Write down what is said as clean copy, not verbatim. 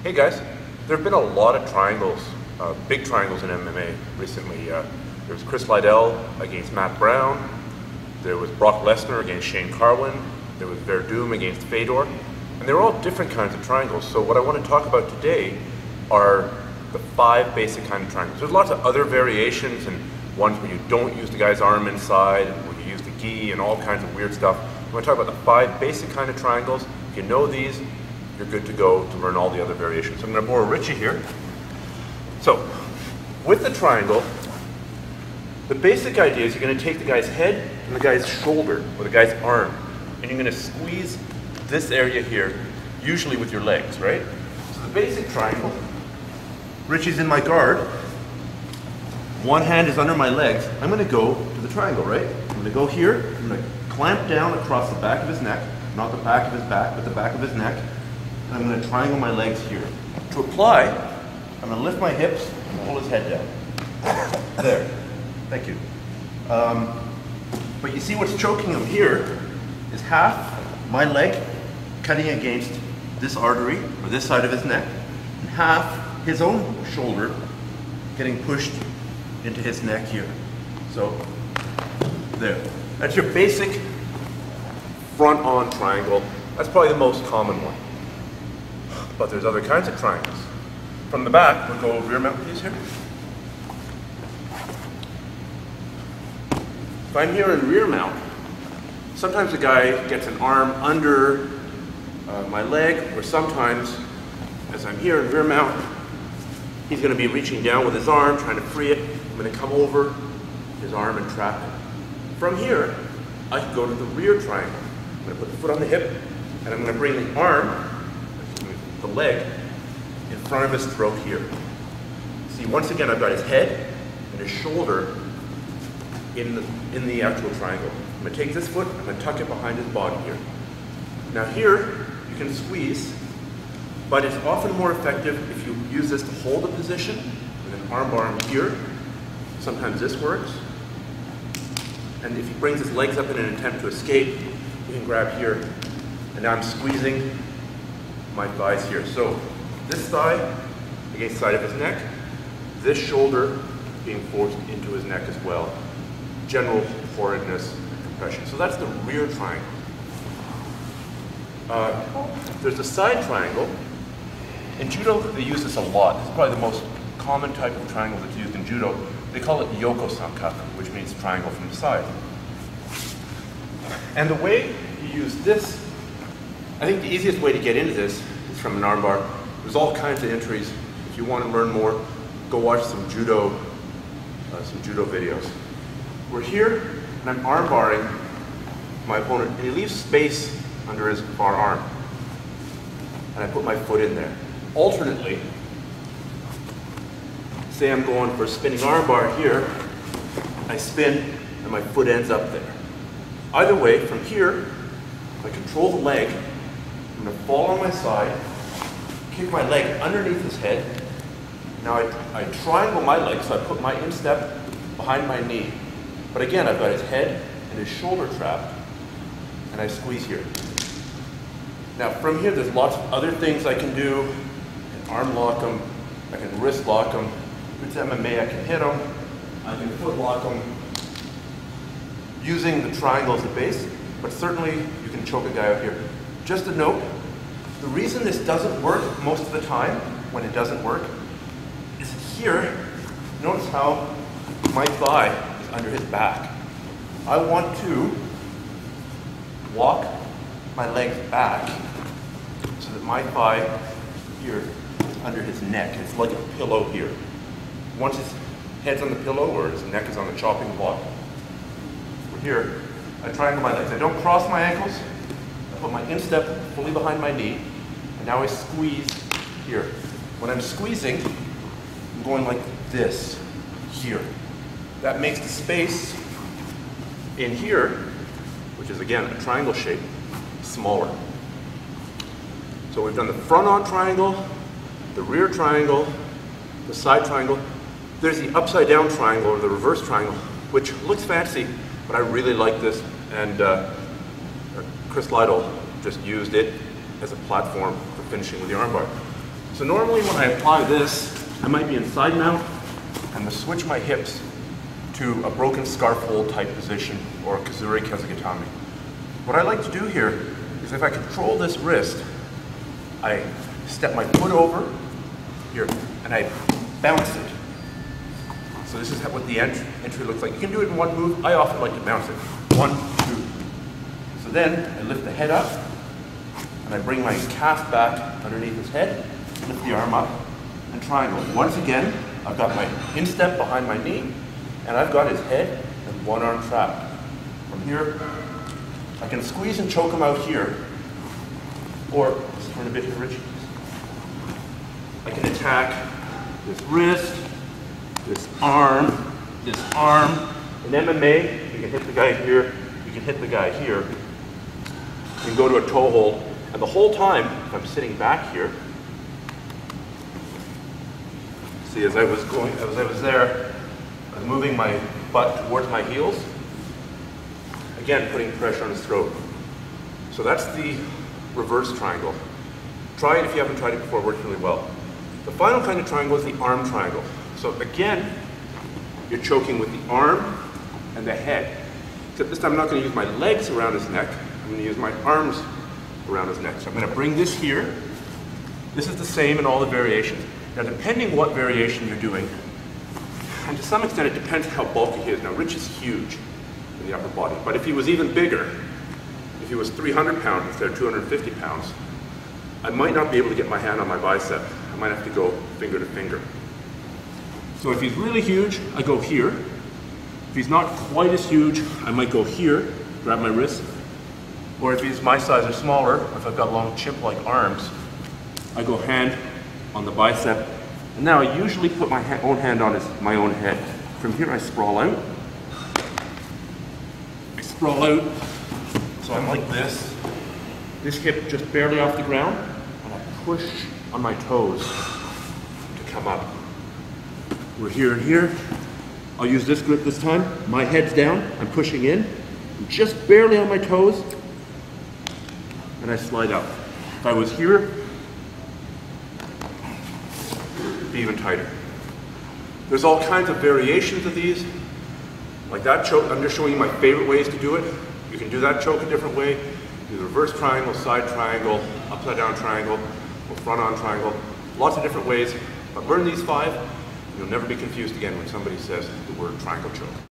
Hey guys, there have been a lot of triangles, big triangles in MMA recently. There was Chris Liddell against Matt Brown. There was Brock Lesnar against Shane Carwin. There was Verdum against Fedor. And they're all different kinds of triangles. So what I want to talk about today are the 5 basic kind of triangles. There's lots of other variations and ones where you don't use the guy's arm inside, where you use the gi and all kinds of weird stuff. I want to talk about the 5 basic kind of triangles. If you know these, you're good to go to learn all the other variations. So I'm going to borrow Richie here. So, with the triangle, the basic idea is you're going to take the guy's head and the guy's shoulder, or the guy's arm, and you're going to squeeze this area here, usually with your legs, right? So the basic triangle, Richie's in my guard, one hand is under my legs, I'm going to go to the triangle, right? I'm going to go here, I'm going to clamp down across the back of his neck, not the back of his back, but the back of his neck, and I'm going to triangle my legs here. To apply, I'm going to lift my hips and pull his head down. There. Thank you. But you see what's choking him here is half my leg cutting against this artery, or this side of his neck, and half his own shoulder getting pushed into his neck here. So, there. That's your basic front-on triangle. That's probably the most common one. But there's other kinds of triangles. From the back, we'll go rear mount please here. If I'm here in rear mount, sometimes the guy gets an arm under my leg, or sometimes, as I'm here in rear mount, he's going to be reaching down with his arm, trying to free it. I'm going to come over his arm and trap it. From here, I can go to the rear triangle. I'm going to put the foot on the hip, and I'm going to bring the arm, the leg, in front of his throat here. See, once again, I've got his head and his shoulder in the actual triangle. I'm going to take this foot, I'm going to tuck it behind his body here. Now here, you can squeeze, but it's often more effective if you use this to hold a position with an arm bar here. Sometimes this works. And if he brings his legs up in an attempt to escape, you can grab here. And now I'm squeezing my thighs here. So this thigh against the side of his neck, this shoulder being forced into his neck as well. General horridness and compression. So that's the rear triangle. There's a side triangle. In judo, they use this a lot. This is probably the most common type of triangle that's used in judo. They call it yoko sankaku, which means triangle from the side. And the way you use this, I think the easiest way to get into this is from an armbar. There's all kinds of entries. If you want to learn more, go watch some judo videos. We're here, and I'm arm-barring my opponent, and he leaves space under his far arm. And I put my foot in there. Alternately, say I'm going for a spinning arm bar here, I spin, and my foot ends up there. Either way, from here, if I control the leg, I'm going to fall on my side, kick my leg underneath his head. Now I triangle my leg, so I put my instep behind my knee. But again, I've got his head and his shoulder trapped, and I squeeze here. Now from here, there's lots of other things I can do. I can arm lock him, I can wrist lock him. If it's MMA, I can hit him, I can foot lock him, using the triangle as the base, but certainly you can choke a guy out here. Just a note, the reason this doesn't work most of the time, when it doesn't work, is here, notice how my thigh is under his back. I want to walk my legs back so that my thigh here is under his neck. It's like a pillow here. Once his head's on the pillow or his neck is on the chopping block, we're here, I triangle my legs. I don't cross my ankles. I put my instep fully behind my knee, and now I squeeze here. When I'm squeezing, I'm going like this here. That makes the space in here, which is again a triangle shape, smaller. So we've done the front-on triangle, the rear triangle, the side triangle. There's the upside-down triangle, or the reverse triangle, which looks fancy, but I really like this, and Chris Liddell just used it as a platform for finishing with the armbar. So normally when I apply this, I might be in side mount and to switch my hips to a broken scarf hold type position or kazuri kezugatami. What I like to do here is if I control this wrist, I step my foot over here and I bounce it. So this is what the entry looks like. You can do it in one move. I often like to bounce it. 1, 2. So then I lift the head up and I bring my calf back underneath his head, lift the arm up and triangle. Once again, I've got my instep behind my knee and I've got his head and one arm trapped. From here, I can squeeze and choke him out here, or just turn a bit here, Richie. I can attack this wrist, this arm. In MMA, you can hit the guy here, you can hit the guy here. You can go to a toe hold, and the whole time, if I'm sitting back here, see, as I was there, I was moving my butt towards my heels, again, putting pressure on his throat. So that's the reverse triangle. Try it if you haven't tried it before, it works really well. The final kind of triangle is the arm triangle. So again, you're choking with the arm and the head. Except this time I'm not going to use my legs around his neck, I'm going to use my arms around his neck. So I'm going to bring this here. This is the same in all the variations. Now depending what variation you're doing, and to some extent it depends how bulky he is. Now Rich is huge in the upper body, but if he was even bigger, if he was 300 pounds instead of 250 pounds, I might not be able to get my hand on my bicep. I might have to go finger to finger. So if he's really huge, I go here. If he's not quite as huge, I might go here, grab my wrist. Or if he's my size or smaller, if I've got long chimp-like arms, I go hand on the bicep. And now I usually put my own hand on my own head. From here I sprawl out. I sprawl out, so I'm like this. This hip just barely off the ground, and I push on my toes to come up. We're here and here. I'll use this grip this time. My head's down, I'm pushing in, I'm just barely on my toes, and I slide out. If I was here, it'd be even tighter. There's all kinds of variations of these. Like that choke, I'm just showing you my favorite ways to do it. You can do that choke a different way. Do the reverse triangle, side triangle, upside down triangle, or front on triangle. Lots of different ways, but learn these 5. You'll never be confused again when somebody says the word triangle choke.